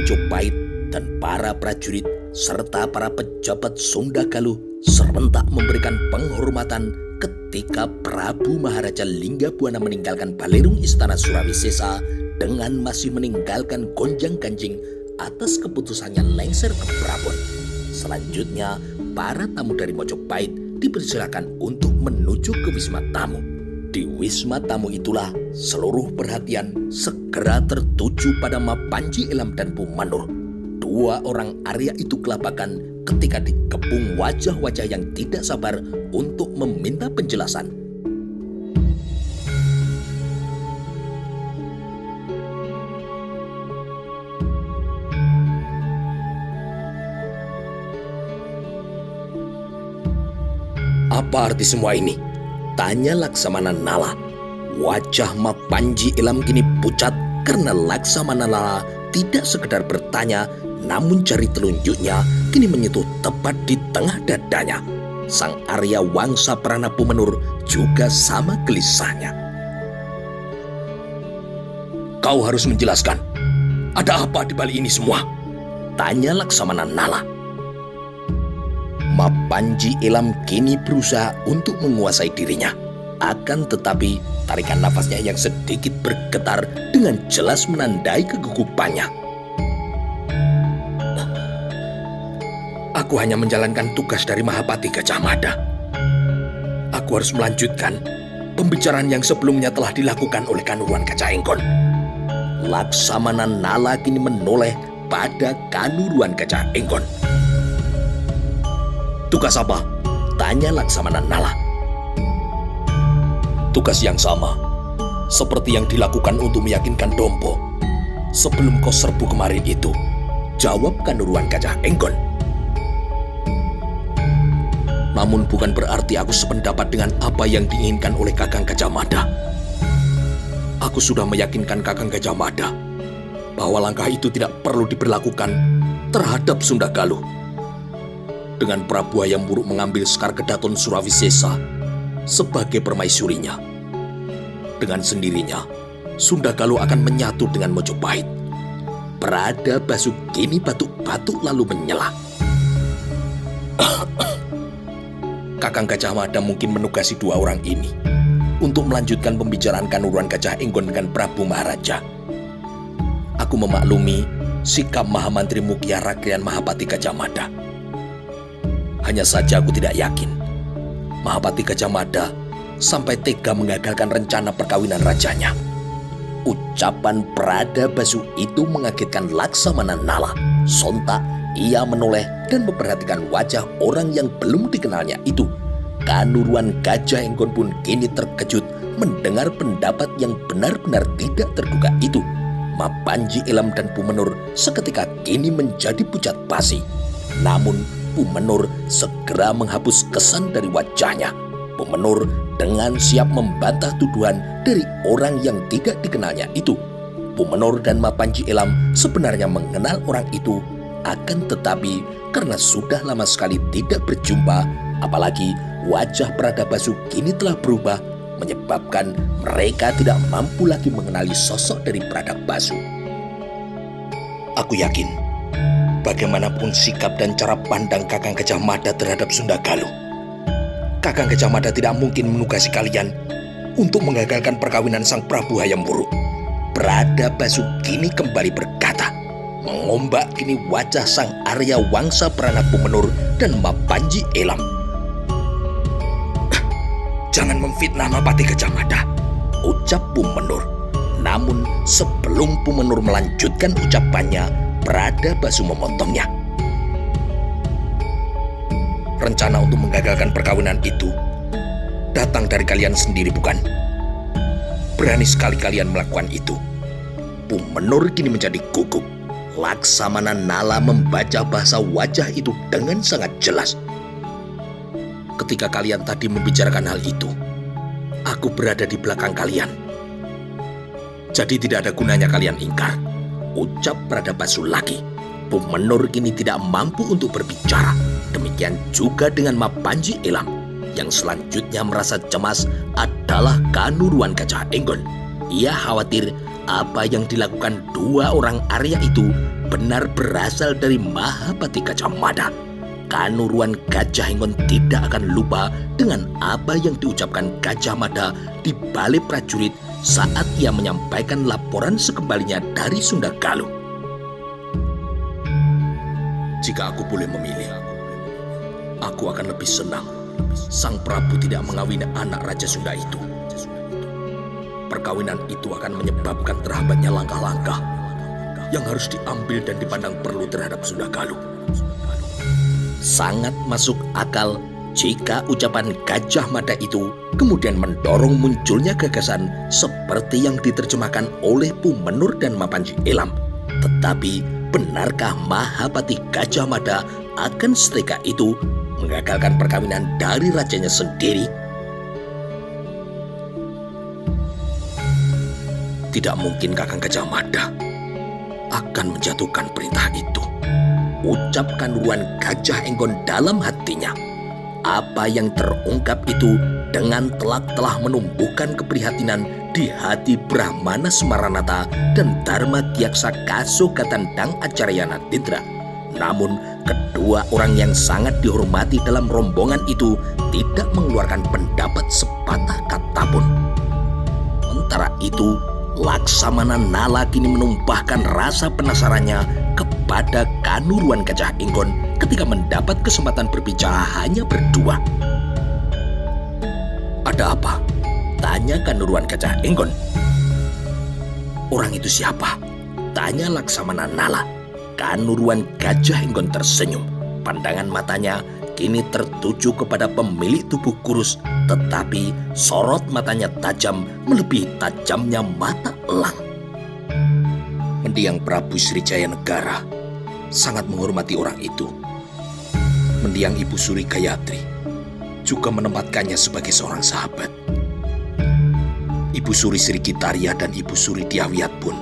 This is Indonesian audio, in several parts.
Mojopahit dan para prajurit serta para pejabat Sunda Galuh serentak memberikan penghormatan ketika Prabu Maharaja Linggabuana meninggalkan balerung istana Surawisesa dengan masih meninggalkan gonjang-ganjing atas keputusannya lengser ke Prabon. Selanjutnya, para tamu dari Mojopahit dipersilakan untuk menuju ke Wisma Tamu. Di Wisma Tamu itulah seluruh perhatian segera tertuju pada Mapanji Elam dan Pumanur. Dua orang Arya itu kelabakan ketika dikepung wajah-wajah yang tidak sabar untuk meminta penjelasan. Apa arti semua ini? Tanya Laksamana Nala. Wajah Mapanji Elam kini pucat karena Laksamana Nala tidak sekedar bertanya, namun jari telunjuknya kini menyentuh tepat di tengah dadanya. Sang Arya Wangsa Prana Pumenur juga sama gelisahnya. Kau harus menjelaskan, ada apa di balik ini semua? Tanya Laksamana Nala. Mapanji Elam kini berusaha untuk menguasai dirinya. Akan tetapi tarikan nafasnya yang sedikit bergetar dengan jelas menandai kegugupannya. Aku hanya menjalankan tugas dari Mahapati Gajah Mada. Aku harus melanjutkan pembicaraan yang sebelumnya telah dilakukan oleh Kanuruan Gajah Enggon. Laksamana Nala kini menoleh pada Kanuruan Gajah Enggon. Tugas apa? Tanya Laksamana Nala. Tugas yang sama, seperti yang dilakukan untuk meyakinkan Dompo sebelum kau serbu kemarin itu, jawab Kanuruan Gajah Enggon. Namun bukan berarti aku sependapat dengan apa yang diinginkan oleh Kakang Gajah Mada. Aku sudah meyakinkan Kakang Gajah Mada bahwa langkah itu tidak perlu diberlakukan terhadap Sunda Galuh. Dengan Prabu Hayam Wuruk mengambil Sekar Kedaton Surawisesa sebagai permaisurinya, dengan sendirinya Sunda Galuh akan menyatu dengan Mojopahit. Prada Basu kini batuk-batuk lalu menyela. Kakang Gajah Mada mungkin menugasi dua orang ini untuk melanjutkan pembicaraan Kanuruan Gajah Enggon dengan Prabu Maharaja. Aku memaklumi sikap Mahamantri Mukia Rakrian Mahapati Gajah Mada. Hanya saja aku tidak yakin Mahapati Gajah Mada sampai tega mengagalkan rencana perkawinan rajanya. Ucapan Prada Basu itu mengagetkan Laksamana Nala. Sontak ia menoleh dan memperhatikan wajah orang yang belum dikenalnya itu. Kanuruan Gajah Enggon pun kini terkejut mendengar pendapat yang benar-benar tidak terduga itu. Mapanji Elam dan Pumenur seketika kini menjadi pucat basi. Namun Pumenur segera menghapus kesan dari wajahnya. Pumenur dengan siap membantah tuduhan dari orang yang tidak dikenalnya itu. Pumenur dan Mapanji Elam sebenarnya mengenal orang itu, akan tetapi karena sudah lama sekali tidak berjumpa, apalagi wajah Prada Basu kini telah berubah, menyebabkan mereka tidak mampu lagi mengenali sosok dari Prada Basu. Aku yakin bagaimanapun sikap dan cara pandang Kakang Gajah Mada terhadap Sunda Galuh, Kakang Gajah Mada tidak mungkin menugasi kalian untuk mengagalkan perkawinan Sang Prabu Hayam Wuruk. Prada Basu kini kembali berkata, mengombak kini wajah Sang Arya Wangsa Prana Pumenur dan Mapanji Elam. Jangan memfitnah Mahapati Gajah Mada, ucap Pumenur. Namun sebelum Pumenur melanjutkan ucapannya, Prada Basu memotongnya. Rencana untuk menggagalkan perkawinan itu datang dari kalian sendiri, bukan? Berani sekali kalian melakukan itu. Pumenur kini menjadi gugup. Laksamana Nala membaca bahasa wajah itu dengan sangat jelas. Ketika kalian tadi membicarakan hal itu, aku berada di belakang kalian. Jadi tidak ada gunanya kalian ingkar, ucap Prada Basu lagi. Pumenur kini tidak mampu untuk berbicara. Demikian juga dengan Mapanji Elam. Yang selanjutnya merasa cemas adalah Kanuruan Gajah Enggon. Ia khawatir apa yang dilakukan dua orang Arya itu benar berasal dari Mahapati Gajah Mada. Kanuruan Gajah Enggon tidak akan lupa dengan apa yang diucapkan Gajah Mada di balai prajurit saat ia menyampaikan laporan sekembalinya dari Sunda Galuh. Jika aku boleh memilih, aku akan lebih senang Sang Prabu tidak mengawini anak Raja Sunda itu. Perkawinan itu akan menyebabkan terhambatnya langkah-langkah yang harus diambil dan dipandang perlu terhadap Sunda Galuh. Sangat masuk akal jika ucapan Gajah Mada itu kemudian mendorong munculnya gagasan seperti yang diterjemahkan oleh Pu Menur dan Mapanji Elam. Tetapi benarkah Mahapati Gajah Mada akan setegak itu mengagalkan perkawinan dari rajanya sendiri? Tidak mungkin Kakang Gajah Mada akan menjatuhkan perintah itu, ucapkan Ruan Gajah Enggon dalam hatinya. Apa yang terungkap itu dengan telak telah menumbuhkan keprihatinan di hati Brahmana Semaranata dan Dharma Diaksa Kasogatan Dang Acaryana Tindra. Namun kedua orang yang sangat dihormati dalam rombongan itu tidak mengeluarkan pendapat sepatah kata pun. Sementara itu Laksamana Nala kini menumpahkan rasa penasarannya kepada Kanuruan Gajah Enggon ketika mendapat kesempatan berbicara hanya berdua. "Ada apa?" tanya Kanuruan Gajah Enggon. "Orang itu siapa?" tanya Laksamana Nala. Kanuruan Gajah Enggon tersenyum. Pandangan matanya kini tertuju kepada pemilik tubuh kurus, tetapi sorot matanya tajam melebihi tajamnya mata elang. Mendiang Prabu Srijaya Negara sangat menghormati orang itu. Mendiang Ibu Suri Gayatri juga menempatkannya sebagai seorang sahabat. Ibu Suri Sri Gitaria dan Ibu Suri Diawiyat pun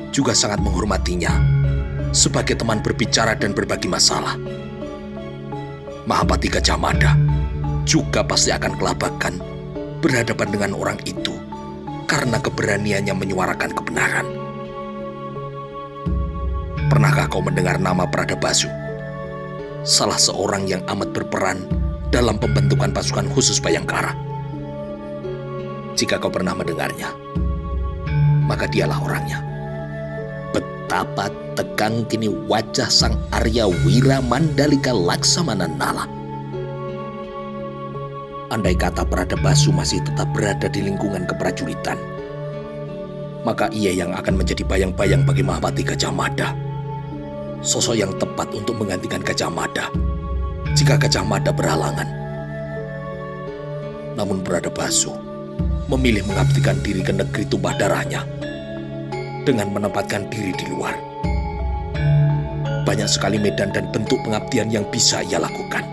juga sangat menghormatinya sebagai teman berbicara dan berbagi masalah. Mahapati Gajah Mada juga pasti akan kelabakan berhadapan dengan orang itu karena keberaniannya menyuarakan kebenaran. Pernahkah kau mendengar nama Pradabasu? Salah seorang yang amat berperan dalam pembentukan pasukan khusus Bayangkara. Jika kau pernah mendengarnya, maka dialah orangnya. Betapa tegang kini wajah sang Arya Wira Mandalika Laksamana Nala. Andai kata Pradabasu masih tetap berada di lingkungan keprajuritan, maka ia yang akan menjadi bayang-bayang bagi Mahapati Gajah Mada. Sosok yang tepat untuk menggantikan Gajah Mada jika Gajah Mada berhalangan. Namun Pradabasu memilih mengabdikan diri ke negeri tumpah darahnya dengan menempatkan diri di luar. Banyak sekali medan dan bentuk pengabdian yang bisa ia lakukan.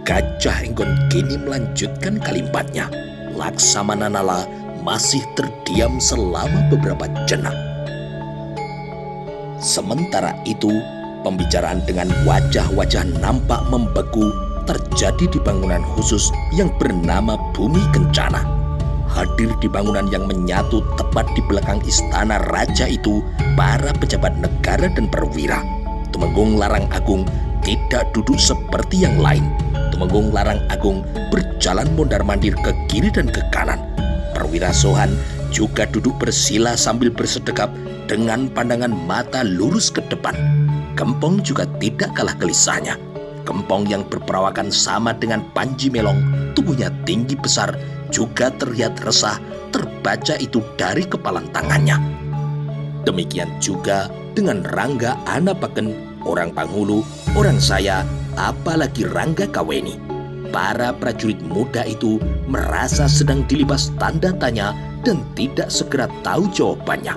Gajah Enggon kini melanjutkan kalimatnya. Laksamana Nala masih terdiam selama beberapa jenak. Sementara itu, pembicaraan dengan wajah-wajah nampak membeku terjadi di bangunan khusus yang bernama Bumi Kencana. Hadir di bangunan yang menyatu tepat di belakang istana raja itu para pejabat negara dan perwira. Tumenggung Larang Agung tidak duduk seperti yang lain. Tumenggung Larang Agung berjalan mondar-mandir ke kiri dan ke kanan. Perwira Sohan juga duduk bersila sambil bersedekap dengan pandangan mata lurus ke depan. Gempong juga tidak kalah gelisahnya. Gempong yang berperawakan sama dengan Panji Melong, tubuhnya tinggi besar, juga terlihat resah, terbaca itu dari kepalan tangannya. Demikian juga dengan Rangga Anapaken, orang Panghulu, orang saya, apalagi Rangga Kaweni. Para prajurit muda itu merasa sedang dilibas tanda tanya dan tidak segera tahu jawabannya.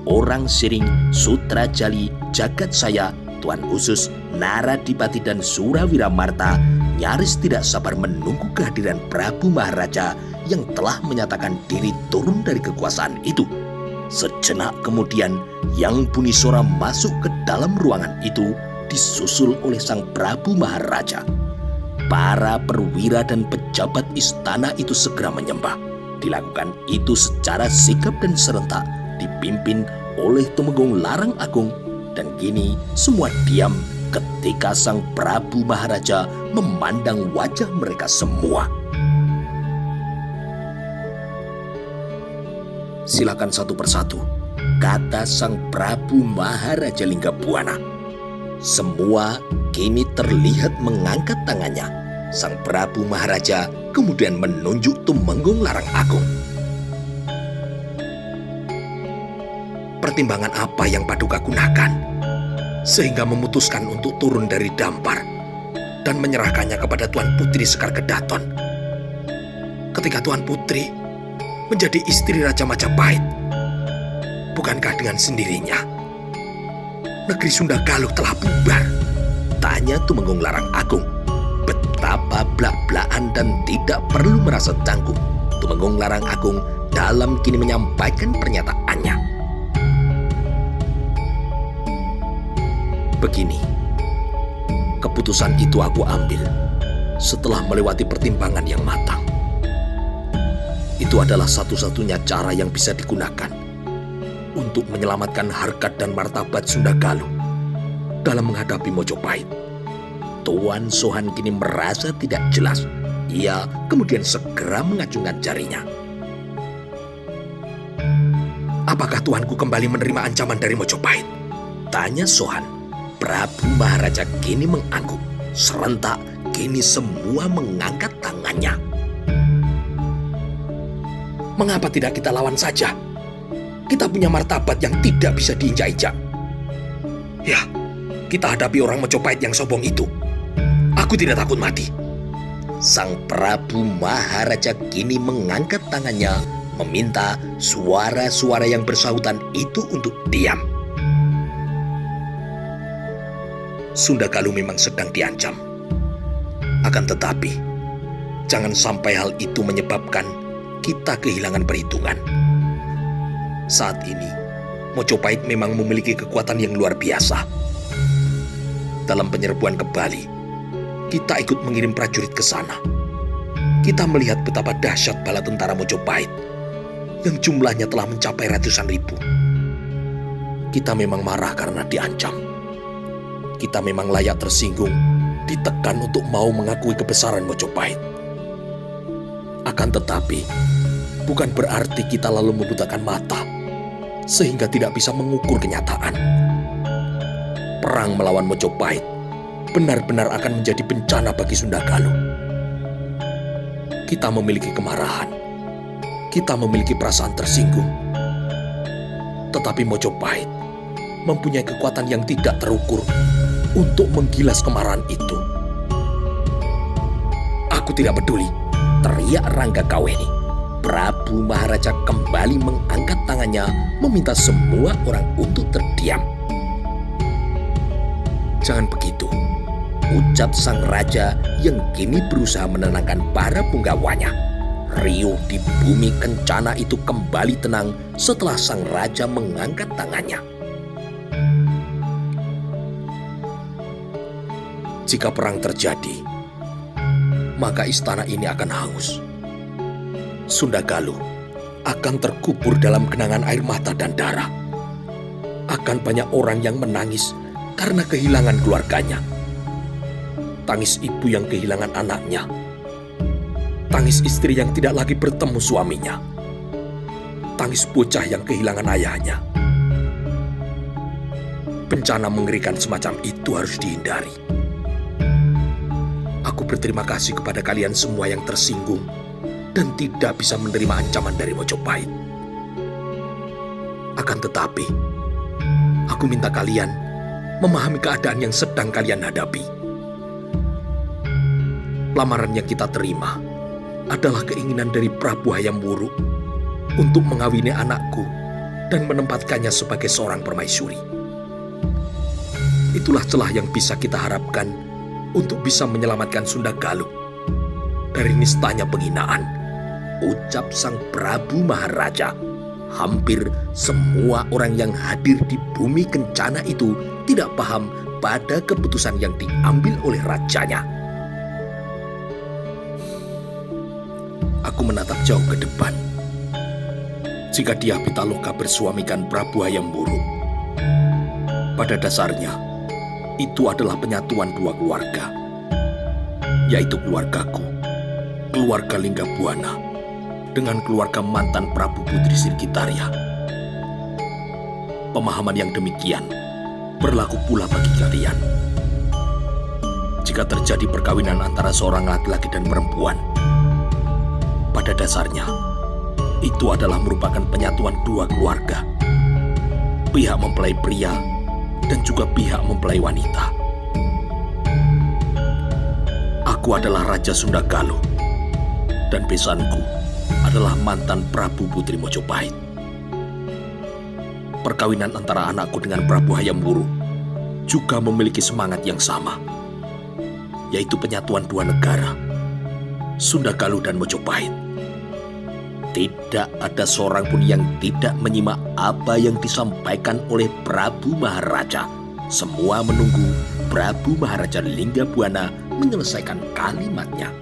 Orang Siring, Sutrajali, Jagatsaya, Tuan Usus, Naradipati dan Surawira Marta nyaris tidak sabar menunggu kehadiran Prabu Maharaja yang telah menyatakan diri turun dari kekuasaan itu. Sejenak kemudian, Yang Bunisora masuk ke dalam ruangan itu disusul oleh sang Prabu Maharaja. Para perwira dan pejabat istana itu segera menyembah. Dilakukan itu secara sigap dan serentak dipimpin oleh Tumenggung Larang Agung, dan kini semua diam ketika Sang Prabu Maharaja memandang wajah mereka semua. "Silakan satu persatu," kata Sang Prabu Maharaja Linggabuana. Semua kini terlihat mengangkat tangannya. Sang Prabu Maharaja kemudian menunjuk Tumenggung Larang Agung. "Pertimbangan apa yang Paduka gunakan sehingga memutuskan untuk turun dari dampar dan menyerahkannya kepada Tuan Putri Sekar Kedaton ketika Tuan Putri menjadi istri Raja Majapahit? Bukankah dengan sendirinya negeri Sunda Galuh telah bubar?" tanya Tumenggung Larang Agung. Betapa blak-blakan dan tidak perlu merasa canggung Tumenggung Larang Agung dalam kini menyampaikan pernyataannya. "Begini, keputusan itu aku ambil setelah melewati pertimbangan yang matang. Itu adalah satu-satunya cara yang bisa digunakan untuk menyelamatkan harkat dan martabat Sunda Galuh dalam menghadapi Mojopahit." Tuan Sohan kini merasa tidak jelas. Ia kemudian segera mengacungkan jarinya. "Apakah tuanku kembali menerima ancaman dari Mojopahit?" tanya Sohan. Prabu Maharaja kini mengangguk. Serentak kini semua mengangkat tangannya. "Mengapa tidak kita lawan saja? Kita punya martabat yang tidak bisa diinjak-injak. Ya, kita hadapi orang Mojopahit yang sombong itu. Aku tidak takut mati." Sang Prabu Maharaja kini mengangkat tangannya, meminta suara-suara yang bersahutan itu untuk diam. Sunda Galuh memang sedang diancam. Akan tetapi, jangan sampai hal itu menyebabkan kita kehilangan perhitungan. Saat ini, Mojopahit memang memiliki kekuatan yang luar biasa. Dalam penyerbuan ke Bali, kita ikut mengirim prajurit ke sana. Kita melihat betapa dahsyat bala tentara Mojopahit yang jumlahnya telah mencapai ratusan ribu. Kita memang marah karena diancam. Kita memang layak tersinggung, ditekan untuk mau mengakui kebesaran Mojopahit. Akan tetapi, bukan berarti kita lalu membutakan mata sehingga tidak bisa mengukur kenyataan. Perang melawan Mojopahit benar-benar akan menjadi bencana bagi Sunda Galuh. Kita memiliki kemarahan, kita memiliki perasaan tersinggung. Tetapi Mojopahit mempunyai kekuatan yang tidak terukur untuk menggilas kemarahan itu. "Aku tidak peduli," teriak Rangga Kaweni. Prabu Maharaja kembali mengangkat tangannya, meminta semua orang untuk terdiam. "Jangan begitu," ucap sang raja yang kini berusaha menenangkan para punggawanya. Riuh di bumi kencana itu kembali tenang setelah sang raja mengangkat tangannya. "Jika perang terjadi, maka istana ini akan hangus. Sunda Galuh akan terkubur dalam genangan air mata dan darah. Akan banyak orang yang menangis karena kehilangan keluarganya. Tangis ibu yang kehilangan anaknya. Tangis istri yang tidak lagi bertemu suaminya. Tangis bocah yang kehilangan ayahnya. Bencana mengerikan semacam itu harus dihindari. Aku berterima kasih kepada kalian semua yang tersinggung dan tidak bisa menerima ancaman dari Mojopahit. Akan tetapi, aku minta kalian memahami keadaan yang sedang kalian hadapi. Lamaran yang kita terima adalah keinginan dari Prabu Hayam Wuruk untuk mengawini anakku dan menempatkannya sebagai seorang permaisuri. Itulah celah yang bisa kita harapkan untuk bisa menyelamatkan Sunda Galuh dari nistanya penghinaan, ucap sang Prabu Maharaja. Hampir semua orang yang hadir di bumi kencana itu tidak paham pada keputusan yang diambil oleh rajanya. Aku menatap jauh ke depan. jika Dyah Pitaloka bersuamikan Prabu Hayam Wuruk. Pada dasarnya, itu adalah penyatuan dua keluarga, yaitu keluargaku, keluarga Linggabuana, dengan keluarga mantan Prabu Putri Sirgitarya. Pemahaman yang demikian berlaku pula bagi kalian. Jika terjadi perkawinan antara seorang laki-laki dan perempuan, pada dasarnya, itu adalah merupakan penyatuan dua keluarga. Pihak mempelai pria dan juga pihak mempelai wanita. Aku adalah Raja Sunda Galuh, dan besanku adalah mantan Prabu Putri Mojopahit. Perkawinan antara anakku dengan Prabu Hayam Wuruk juga memiliki semangat yang sama, yaitu penyatuan dua negara, Sunda Galuh dan Mojopahit. Tidak ada seorang pun yang tidak menyimak apa yang disampaikan oleh Prabu Maharaja. Semua menunggu Prabu Maharaja Linggabuana menyelesaikan kalimatnya.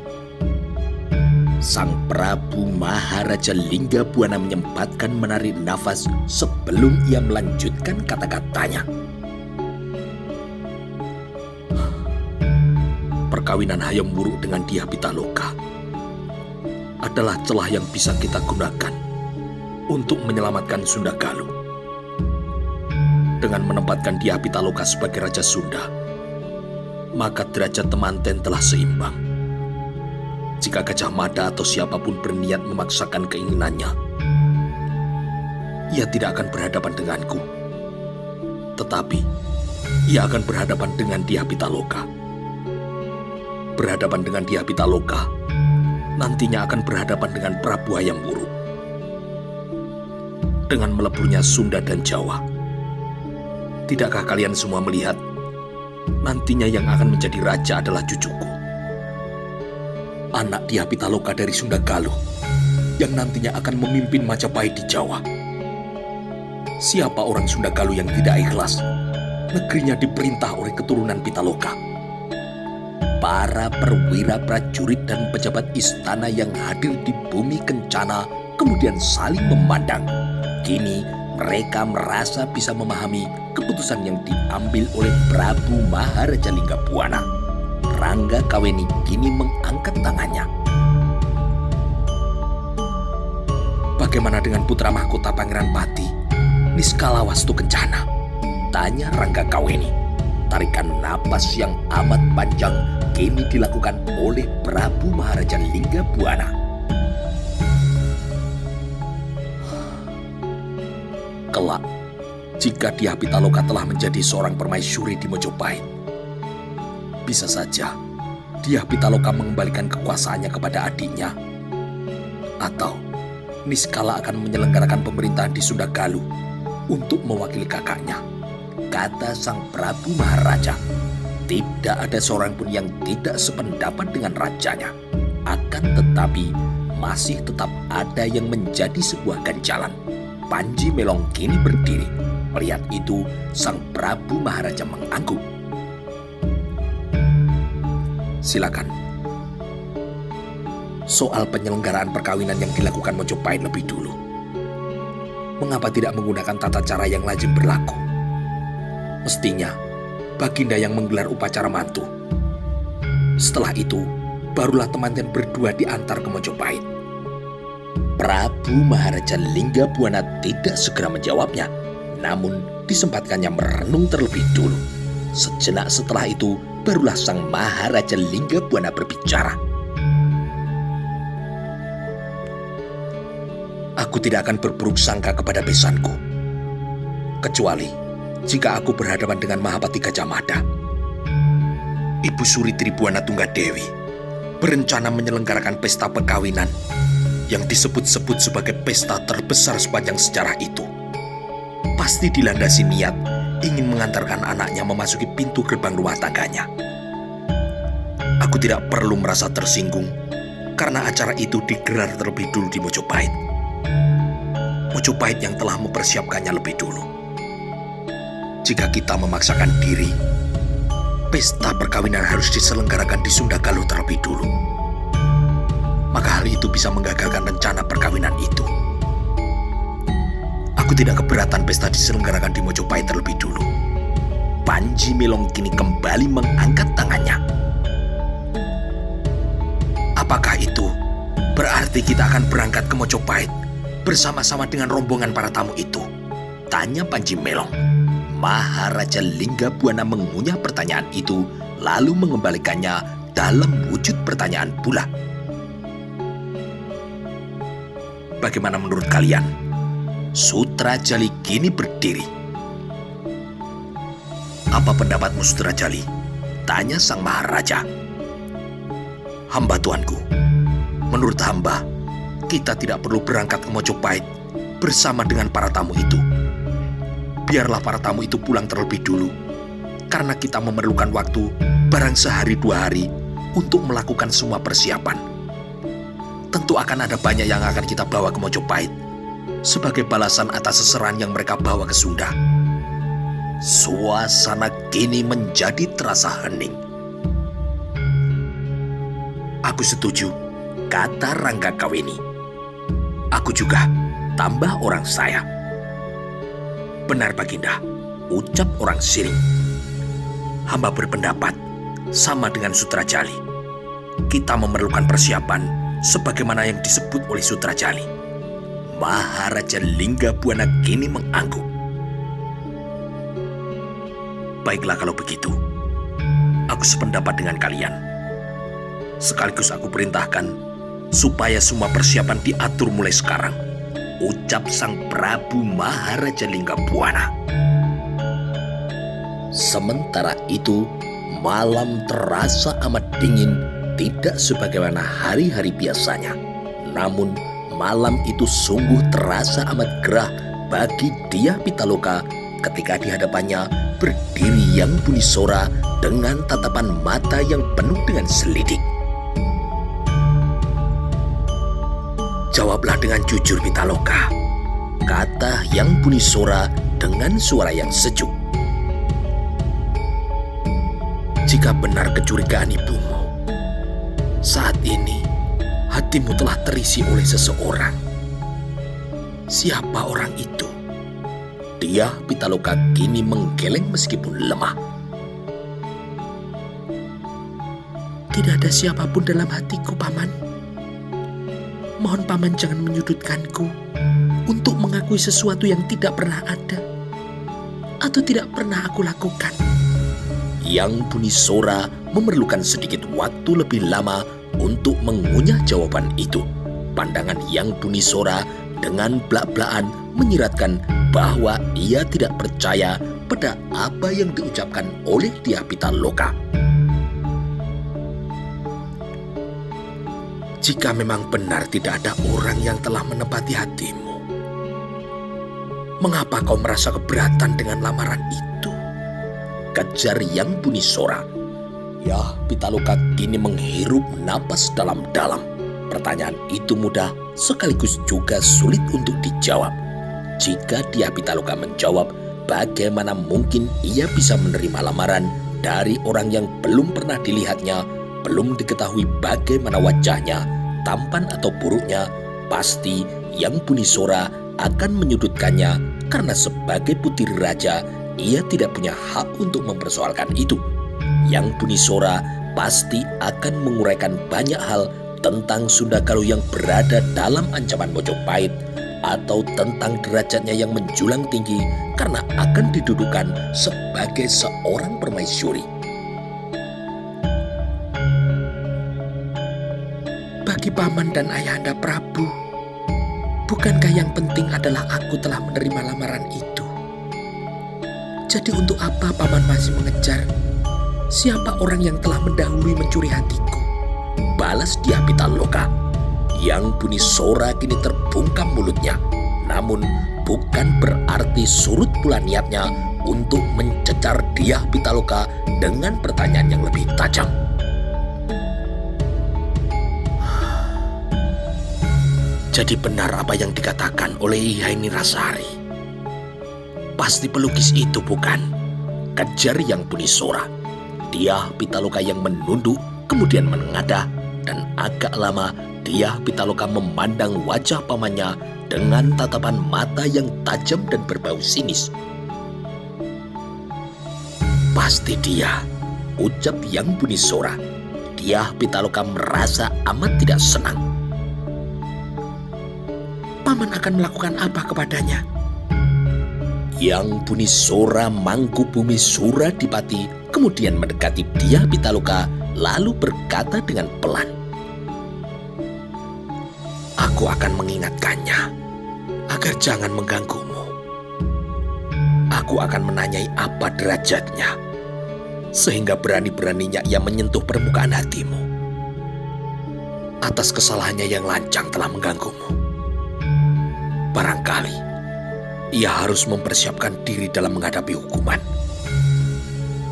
Sang Prabu Maharaja Linggabuana menyempatkan menarik nafas sebelum ia melanjutkan kata-katanya. Perkawinan Hayam Wuruk dengan Dyah Pitaloka adalah celah yang bisa kita gunakan untuk menyelamatkan Sunda Galuh. Dengan menempatkan Dyah Pitaloka sebagai Raja Sunda, maka derajat temanten telah seimbang. Jika Gajah Mada atau siapapun berniat memaksakan keinginannya, ia tidak akan berhadapan denganku, tetapi ia akan berhadapan dengan Dyah Pitaloka. Berhadapan dengan Dyah Pitaloka nantinya akan berhadapan dengan Prabu Hayam Wuruk. Dengan meleburnya Sunda dan Jawa, tidakkah kalian semua melihat nantinya yang akan menjadi raja adalah cucuku, anak Dyah Pitaloka dari Sunda Galuh, yang nantinya akan memimpin Majapahit di Jawa. Siapa orang Sunda Galuh yang tidak ikhlas negerinya diperintah oleh keturunan Pitaloka? Para perwira prajurit dan pejabat istana yang hadir di bumi kencana kemudian saling memandang. Kini mereka merasa bisa memahami keputusan yang diambil oleh Prabu Maharaja Linggabuana. Rangga Kaweni kini mengangkat tangannya. Bagaimana dengan putra mahkota Pangeran Pati, Niskala Wastu Kencana? Tanya Rangga Kaweni. Tarikan napas yang amat panjang kini dilakukan oleh Prabu Maharaja Linggabuana. Kelak, jika Dyah Pitaloka telah menjadi seorang permaisuri di Mojopahit, bisa saja Dyah Pitaloka mengembalikan kekuasaannya kepada adiknya, atau Niskala akan menyelenggarakan pemerintahan di Sunda Galuh untuk mewakili kakaknya. Kata sang Prabu Maharaja, tidak ada seorang pun yang tidak sependapat dengan rajanya. Akan tetapi, masih tetap ada yang menjadi sebuah ganjalan. Panji Melong kini berdiri. Melihat itu, sang Prabu Maharaja mengangguk. Silakan. Soal penyelenggaraan perkawinan yang dilakukan Mojopahit lebih dulu, mengapa tidak menggunakan tata cara yang lazim berlaku? Mestinya Baginda yang menggelar upacara mantu. Setelah itu, barulah temanten berdua diantar ke Mojopahit. Prabu Maharaja Linggabuana tidak segera menjawabnya, namun disempatkannya merenung terlebih dulu. Sejenak setelah itu, barulah sang Maharaja Linggabuana berbicara. Aku tidak akan berburuk sangka kepada besanku, kecuali jika aku berhadapan dengan Mahapati Gajah Mada. Ibu Suri Tribuana Tunggadewi berencana menyelenggarakan pesta perkawinan yang disebut-sebut sebagai pesta terbesar sepanjang sejarah itu. Pasti dilandasi niat ingin mengantarkan anaknya memasuki pintu gerbang rumah tangganya. Aku tidak perlu merasa tersinggung karena acara itu digelar terlebih dulu di Mojopahit. Mojopahit yang telah mempersiapkannya lebih dulu. Jika kita memaksakan diri, pesta perkawinan harus diselenggarakan di Sunda Galuh terlebih dulu. Maka hal itu bisa menggagalkan rencana perkawinan itu. Aku tidak keberatan pesta diselenggarakan di Mojopahit terlebih dulu. Panji Melong kini kembali mengangkat tangannya. Apakah itu berarti kita akan berangkat ke Mojopahit bersama-sama dengan rombongan para tamu itu? Tanya Panji Melong. Maharaja Linggabuana mengunyah pertanyaan itu lalu mengembalikannya dalam wujud pertanyaan pula. Bagaimana menurut kalian? Sutrajali kini berdiri. Apa pendapatmu, Sutrajali? Tanya sang Maharaja. Hamba tuanku, menurut hamba, kita tidak perlu berangkat ke Mojopahit bersama dengan para tamu itu. Biarlah para tamu itu pulang terlebih dulu, karena kita memerlukan waktu barang sehari 2 hari untuk melakukan semua persiapan. Tentu akan ada banyak yang akan kita bawa ke Mojopahit sebagai balasan atas seserahan yang mereka bawa ke Sunda. Suasana kini menjadi terasa hening. Aku setuju, kata Rangga Kaweni. Aku juga, tambah orang saya. Benar Baginda, ucap orang Siring. Hamba berpendapat sama dengan Sutrajali. Kita memerlukan persiapan sebagaimana yang disebut oleh Sutrajali. Maharaja Linggabuana kini mengangguk. Baiklah kalau begitu, aku sependapat dengan kalian. Sekaligus aku perintahkan supaya semua persiapan diatur mulai sekarang, ucap sang Prabu Maharaja Linggabuana. Sementara itu, malam terasa amat dingin, tidak sebagaimana hari-hari biasanya. Namun, malam itu sungguh terasa amat gerah bagi Dyah Pitaloka ketika di hadapannya berdiri Yang Bunisora dengan tatapan mata yang penuh dengan selidik. Jawablah dengan jujur Pitaloka, kata Yang Bunisora dengan suara yang sejuk. Jika benar kecurigaan ibumu, saat ini hatimu telah terisi oleh seseorang. Siapa orang itu? Dyah Pitaloka kini menggeleng meskipun lemah. Tidak ada siapapun dalam hatiku, Paman. Mohon Paman jangan menyudutkanku untuk mengakui sesuatu yang tidak pernah ada atau tidak pernah aku lakukan. Yang Bunisora memerlukan sedikit waktu lebih lama untuk mengunyah jawaban itu. Pandangan Yang Bunisora dengan belak-belakan menyiratkan bahwa ia tidak percaya pada apa yang diucapkan oleh Dyah Pitaloka. Jika memang benar tidak ada orang yang telah menepati hatimu, mengapa kau merasa keberatan dengan lamaran itu? Kejar Yang Bunisora. Dyah Pitaloka kini menghirup napas dalam-dalam. Pertanyaan itu mudah sekaligus juga sulit untuk dijawab. Jika Dyah Pitaloka menjawab, bagaimana mungkin ia bisa menerima lamaran dari orang yang belum pernah dilihatnya, belum diketahui bagaimana wajahnya, tampan atau buruknya? Pasti Yang Bunisora akan menyudutkannya karena sebagai putri raja, ia tidak punya hak untuk mempersoalkan itu. Yang Bunisora pasti akan menguraikan banyak hal tentang Sunda Galuh yang berada dalam ancaman Mojopahit, atau tentang derajatnya yang menjulang tinggi karena akan didudukan sebagai seorang permaisuri. Bagi Paman dan Ayahanda Prabu, bukankah yang penting adalah aku telah menerima lamaran itu? Jadi untuk apa Paman masih mengejar siapa orang yang telah mendahului mencuri hatiku? Balas Dyah Pitaloka. Yang Bunisora kini terbungkam mulutnya. Namun bukan berarti surut pula niatnya untuk mencecar Dyah Pitaloka dengan pertanyaan yang lebih tajam. Jadi benar apa yang dikatakan oleh Ihaini Rasari. Pasti pelukis itu bukan? Kejar Yang Bunisora. Dyah Pitaloka yang menunduk kemudian menengadah. dan agak lama Dyah Pitaloka memandang wajah pamannya dengan tatapan mata yang tajam dan berbau sinis. "Pasti dia," ucap Yang Bunisora. Dyah Pitaloka merasa amat tidak senang. "Paman akan melakukan apa kepadanya?" Yang Bunisora Mangkubumi Suradipati kemudian mendekati Dyah Pitaloka lalu berkata dengan pelan, "Aku akan mengingatkannya agar jangan mengganggumu. Aku akan menanyai apa derajatnya, sehingga berani-beraninya ia menyentuh permukaan hatimu. Atas kesalahannya yang lancang telah mengganggumu. Barangkali ia harus mempersiapkan diri dalam menghadapi hukuman."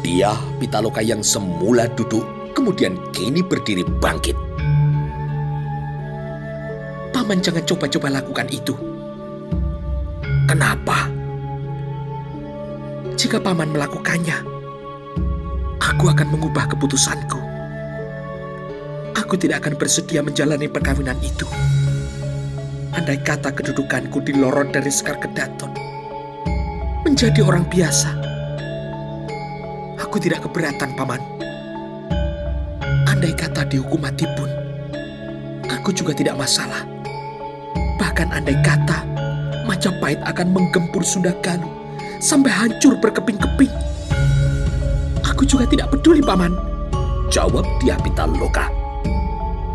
Dyah Pitaloka yang semula duduk kemudian kini berdiri bangkit. "Paman jangan coba-coba lakukan itu." "Kenapa?" "Jika paman melakukannya, aku akan mengubah keputusanku. Aku tidak akan bersedia menjalani perkawinan itu. Andai kata kedudukanku dilorot dari Sekar Kedaton menjadi orang biasa, aku tidak keberatan, paman. Andai kata dihukum mati pun, aku juga tidak masalah. Bahkan andai kata Majapahit akan menggempur Sunda Galuh sampai hancur berkeping-keping, aku juga tidak peduli, paman," jawab Dyah Pitaloka.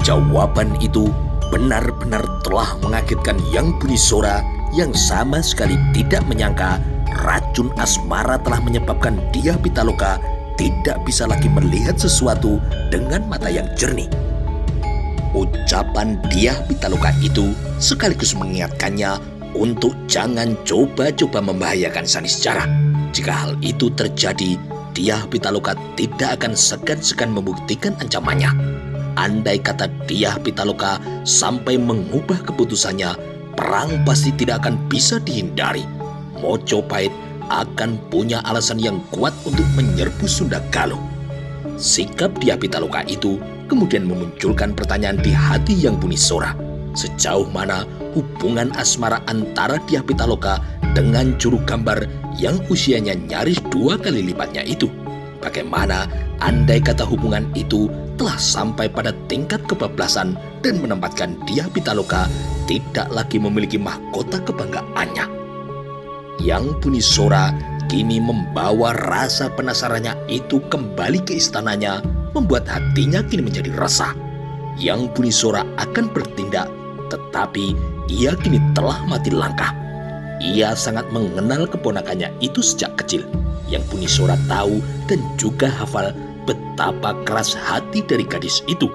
Jawaban itu benar-benar telah mengagetkan Yang Bunisora yang sama sekali tidak menyangka racun asmara telah menyebabkan Dyah Pitaloka tidak bisa lagi melihat sesuatu dengan mata yang jernih. Ucapan Dyah Pitaloka itu sekaligus mengingatkannya untuk jangan coba-coba membahayakan Saniscara. Jika hal itu terjadi, Dyah Pitaloka tidak akan segan-segan membuktikan ancamannya. Andai kata Dyah Pitaloka sampai mengubah keputusannya, perang pasti tidak akan bisa dihindari. Mojopahit akan punya alasan yang kuat untuk menyerbu Sunda Galuh. Sikap Dyah Pitaloka itu kemudian memunculkan pertanyaan di hati Yang Bunisora. Sejauh mana hubungan asmara antara Dyah Pitaloka dengan juru gambar yang usianya nyaris 2 kali lipatnya itu? Bagaimana andai kata hubungan itu telah sampai pada tingkat kebablasan dan menempatkan Dyah Pitaloka tidak lagi memiliki mahkota kebanggaannya? Yang Bunisora kini membawa rasa penasarannya itu kembali ke istananya, membuat hatinya kini menjadi resah. Yang Bunisora akan bertindak, tetapi ia kini telah mati langkah. Ia sangat mengenal keponakannya itu sejak kecil. Yang Bunisora tahu dan juga hafal betapa keras hati dari gadis itu.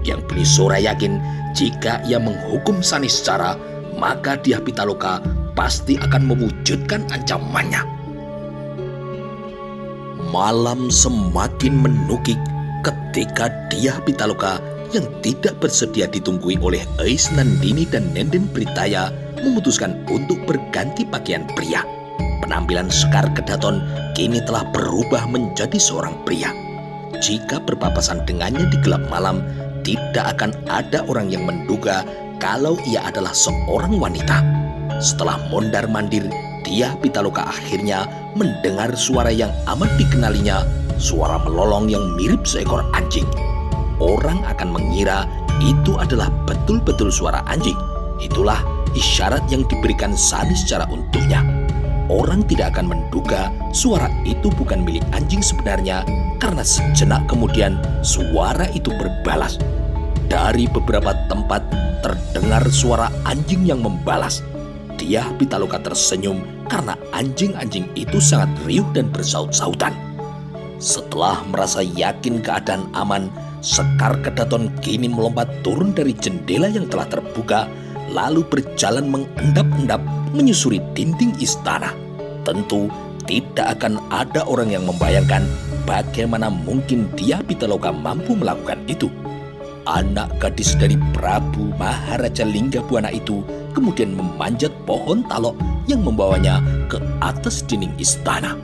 Yang Bunisora yakin jika ia menghukum Saniscara, maka Dyah Pitaloka pasti akan mewujudkan ancamannya. Malam semakin menukik ketika Dyah Pitaloka yang tidak bersedia ditunggui oleh Ais Nandini dan Nenden Britaya memutuskan untuk berganti pakaian pria. Penampilan Sekar Kedaton kini telah berubah menjadi seorang pria. Jika berpapasan dengannya di gelap malam, tidak akan ada orang yang menduga kalau ia adalah seorang wanita. Setelah mondar-mandir, Dyah Pitaloka akhirnya mendengar suara yang amat dikenalinya, suara melolong yang mirip seekor anjing. Orang akan mengira itu adalah betul-betul suara anjing. Itulah isyarat yang diberikan Saniscara untuknya. Orang tidak akan menduga suara itu bukan milik anjing sebenarnya, karena sejenak kemudian suara itu berbalas. Dari beberapa tempat terdengar suara anjing yang membalas. Dyah Pitaloka tersenyum karena anjing-anjing itu sangat riuh dan bersaut-sautan. Setelah merasa yakin keadaan aman, Sekar Kedaton kini melompat turun dari jendela yang telah terbuka, lalu berjalan mengendap-endap menyusuri dinding istana. Tentu tidak akan ada orang yang membayangkan bagaimana mungkin Dyah Pitaloka mampu melakukan itu. Anak gadis dari Prabu Maharaja Linggabuana itu kemudian memanjat pohon talok yang membawanya ke atas dinding istana.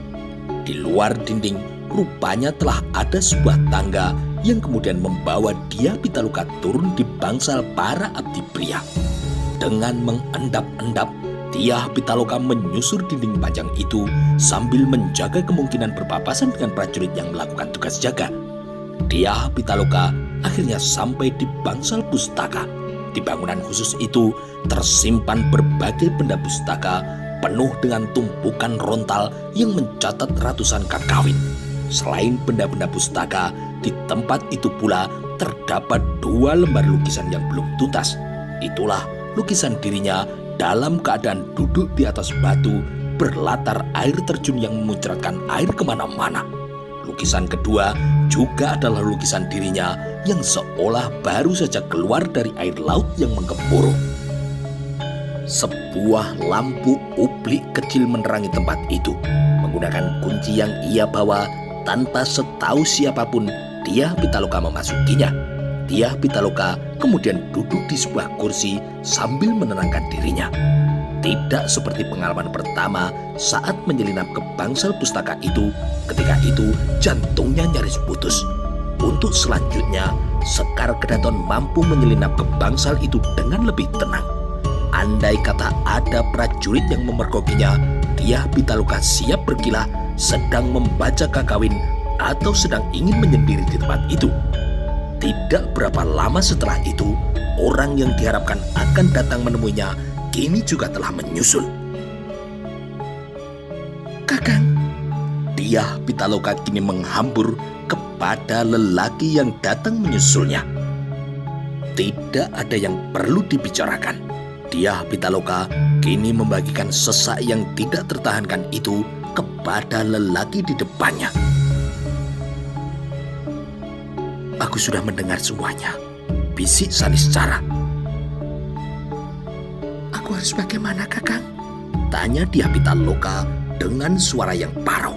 Di luar dinding, rupanya telah ada sebuah tangga yang kemudian membawa Dyah Pitaloka turun di bangsal para abdi pria. Dengan mengendap-endap, Dyah Pitaloka menyusur dinding panjang itu sambil menjaga kemungkinan berpapasan dengan prajurit yang melakukan tugas jaga. Dyah Pitaloka akhirnya sampai di bangsal pustaka. Di bangunan khusus itu tersimpan berbagai benda pustaka penuh dengan tumpukan rontal yang mencatat ratusan kakawin. Selain benda-benda pustaka, di tempat itu pula terdapat 2 lembar lukisan yang belum tuntas. Itulah lukisan dirinya dalam keadaan duduk di atas batu berlatar air terjun yang memuncratkan air kemana-mana. Lukisan kedua juga adalah lukisan dirinya yang seolah baru saja keluar dari air laut yang menggemuruh. Sebuah lampu ublik kecil menerangi tempat itu. Menggunakan kunci yang ia bawa, tanpa setahu siapapun, Dyah Pitaloka memasukinya. Dyah Pitaloka kemudian duduk di sebuah kursi sambil menenangkan dirinya. Tidak seperti pengalaman pertama saat menyelinap ke bangsal pustaka itu. Ketika itu jantungnya nyaris putus. Untuk selanjutnya, Sekar Kedaton mampu menyelinap ke bangsal itu dengan lebih tenang. Andai kata ada prajurit yang memergokinya, Dyah Pitaloka siap berkilah sedang membaca kakawin atau sedang ingin menyendiri di tempat itu. Tidak berapa lama setelah itu, orang yang diharapkan akan datang menemuinya kini juga telah menyusul. "Kakang." Dyah Pitaloka kini menghambur kepada lelaki yang datang menyusulnya. Tidak ada yang perlu dibicarakan. Dyah Pitaloka kini membagikan sesak yang tidak tertahankan itu kepada lelaki di depannya. "Aku sudah mendengar semuanya," bisik Saniscara. "Aku harus bagaimana, Kakang?" tanya Dyah Pitaloka dengan suara yang parau.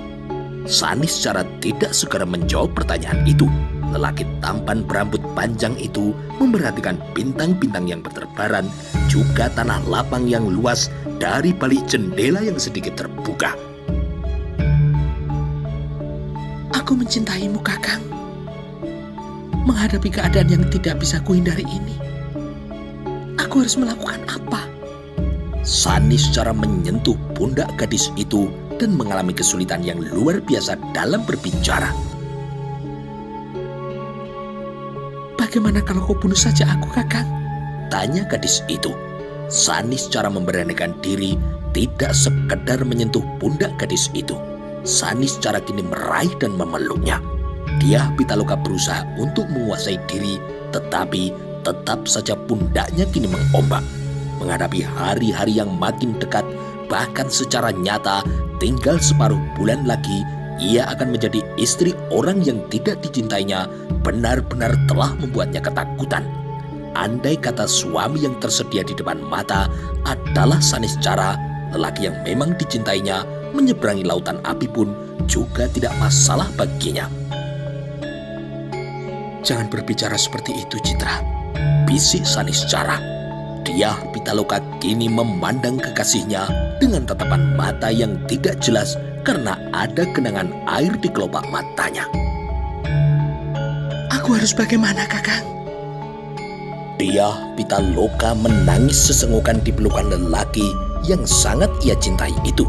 Saniscara tidak segera menjawab pertanyaan itu. Lelaki tampan berambut panjang itu memperhatikan bintang-bintang yang berterbaran, juga tanah lapang yang luas dari balik jendela yang sedikit terbuka. "Aku mencintaimu, Kakang. Menghadapi keadaan yang tidak bisa kuhindari ini, aku harus melakukan apa?" Saniscara menyentuh pundak gadis itu dan mengalami kesulitan yang luar biasa dalam berbicara. "Bagaimana kalau kau bunuh saja aku, Kakang?" tanya gadis itu. Saniscara memberanikan diri, tidak sekedar menyentuh pundak gadis itu. Saniscara kini meraih dan memeluknya. Dyah Pitaloka berusaha untuk menguasai diri, tetapi tetap saja pundaknya kini mengombak. Menghadapi hari-hari yang makin dekat, bahkan secara nyata tinggal separuh bulan lagi, ia akan menjadi istri orang yang tidak dicintainya, benar-benar telah membuatnya ketakutan. Andai kata suami yang tersedia di depan mata adalah Saniscara, lelaki yang memang dicintainya, menyeberangi lautan api pun juga tidak masalah baginya. "Jangan berbicara seperti itu, Citra," bisik Saniscara. Dyah Pitaloka kini memandang kekasihnya dengan tatapan mata yang tidak jelas karena ada genangan air di kelopak matanya. "Aku harus bagaimana, Kakang?" Dyah Pitaloka menangis sesengukan di pelukan lelaki yang sangat ia cintai itu.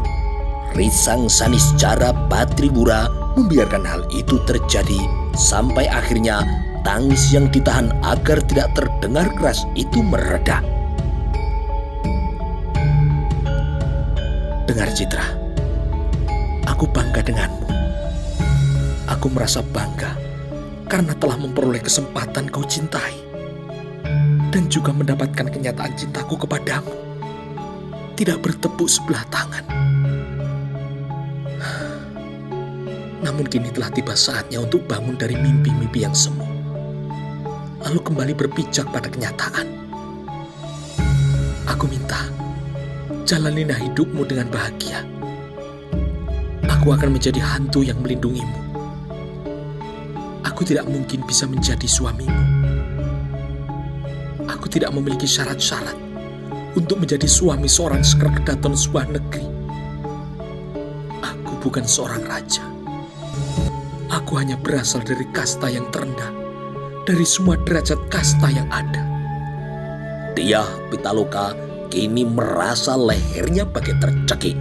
Risang Saniscara Patribura membiarkan hal itu terjadi sampai akhirnya tangis yang ditahan agar tidak terdengar keras itu mereda. "Dengar, Citra, aku bangga denganmu. Aku merasa bangga karena telah memperoleh kesempatan kau cintai dan juga mendapatkan kenyataan cintaku kepadamu. Tidak bertepuk sebelah tangan. Namun kini telah tiba saatnya untuk bangun dari mimpi-mimpi yang semu, lalu kembali berpijak pada kenyataan. Aku minta, jalanilah hidupmu dengan bahagia. Aku akan menjadi hantu yang melindungimu. Aku tidak mungkin bisa menjadi suamimu. Aku tidak memiliki syarat-syarat untuk menjadi suami seorang Sekar Kedaton sebuah negeri. Aku bukan seorang raja. Aku hanya berasal dari kasta yang terendah. dari semua derajat kasta yang ada. Dyah Pitaloka kini merasa lehernya bagai tercekik.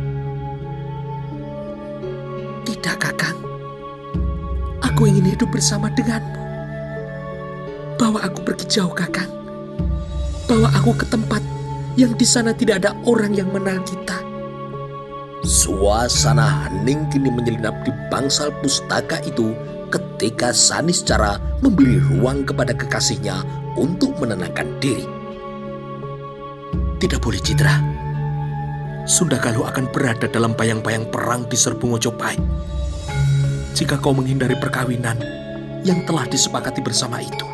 Tidak, Kakang. Aku ingin hidup bersama denganmu. Bawa aku pergi jauh, Kakang. Bawa aku ke tempat yang di sana tidak ada orang yang mengenal kita. Suasana hening kini menyelinap di bangsal pustaka itu ketika Saniscara memberi ruang kepada kekasihnya untuk menenangkan diri. Tidak boleh, Citra. Sundagaluh akan berada dalam bayang-bayang perang di Serbu Mojopahit. Jika kau menghindari perkawinan yang telah disepakati bersama itu.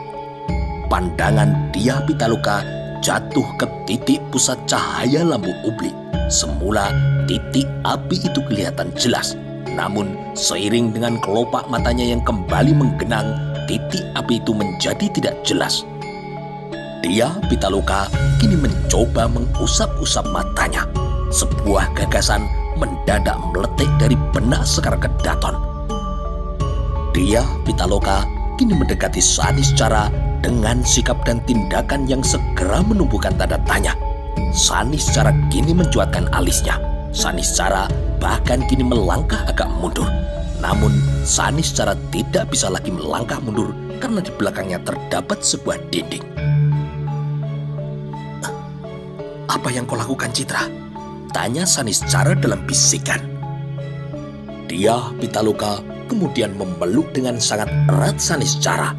Pandangan Dyah Pitaloka jatuh ke titik pusat cahaya lampu ublik. Semula titik api itu kelihatan jelas. Namun seiring dengan kelopak matanya yang kembali menggenang, titik api itu menjadi tidak jelas. Dyah Pitaloka kini mencoba mengusap-usap matanya. Sebuah gagasan mendadak meletik dari benak Sekar Kedaton. Dyah Pitaloka kini mendekati Saniscara dengan sikap dan tindakan yang segera menumbuhkan tanda tanya. Saniscara kini mencuatkan alisnya. Saniscara bahkan kini melangkah agak mundur. Namun Saniscara tidak bisa lagi melangkah mundur karena di belakangnya terdapat sebuah dinding. Apa yang kau lakukan, Citra? Tanya Saniscara dalam bisikan. Dyah Pitaloka kemudian memeluk dengan sangat erat Saniscara.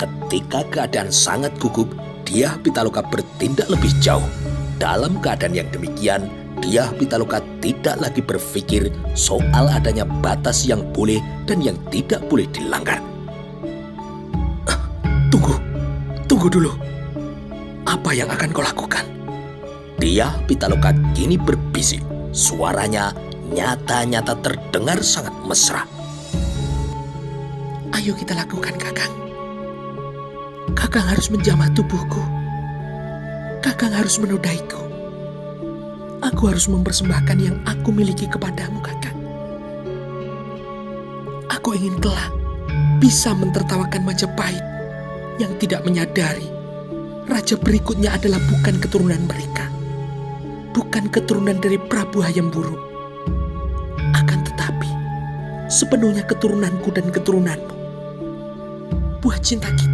Ketika keadaan sangat gugup, Dyah Pitaloka bertindak lebih jauh. Dalam keadaan yang demikian, Dyah Pitaloka tidak lagi berpikir soal adanya batas yang boleh dan yang tidak boleh dilanggar. Tunggu dulu. Apa yang akan kau lakukan? Dyah Pitaloka kini berbisik. Suaranya nyata-nyata terdengar sangat mesra. Ayo kita lakukan, Kakang. Kakang harus menjamah tubuhku. Kakang harus menodaiku. Aku harus mempersembahkan yang aku miliki kepadamu, Kakang. Aku ingin kelak bisa mentertawakan Majapahit yang tidak menyadari raja berikutnya adalah bukan keturunan mereka. Bukan keturunan dari Prabu Hayam Wuruk. Akan tetapi, sepenuhnya keturunanku dan keturunanmu. Buah cinta kita